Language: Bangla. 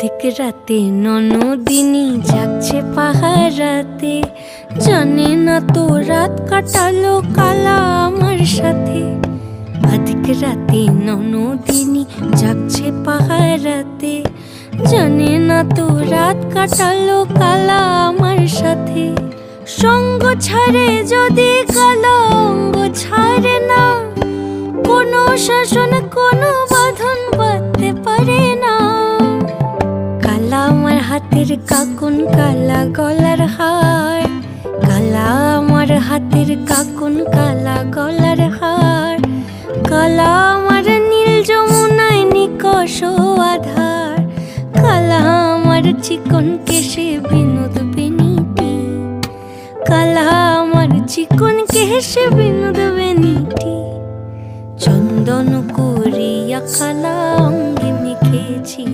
ঠিক রাতে ননদিনী যাচ্ছে পাহারাতে, জানে না তো রাত কাটালো কালা আমার সাথে। আধিক রাতে ননদিনী যাচ্ছে পাহারাতে, জানে না তো রাত কাটালো কালা আমার সাথে। সঙ্গ ছাড়ে যদি কালা অঙ্গ ছাড়ে না, কোনো শাসন কোনো বাঁধন বাঁধতে পারে না। কালা আমার হাতের কাকুন কালা গলার হার, কালা আমার হাতের কাকুন কালা গলার হার। কালা আমার নীল যমুনায় নিকষ আধার, কালা আমার চিকন কেশে বিনোদ বেনিটি। কালা আমার চিকন কেশে বিনোদ বেনিটি। চন্দন করিয়া কালা অঙ্গে মেখেছি।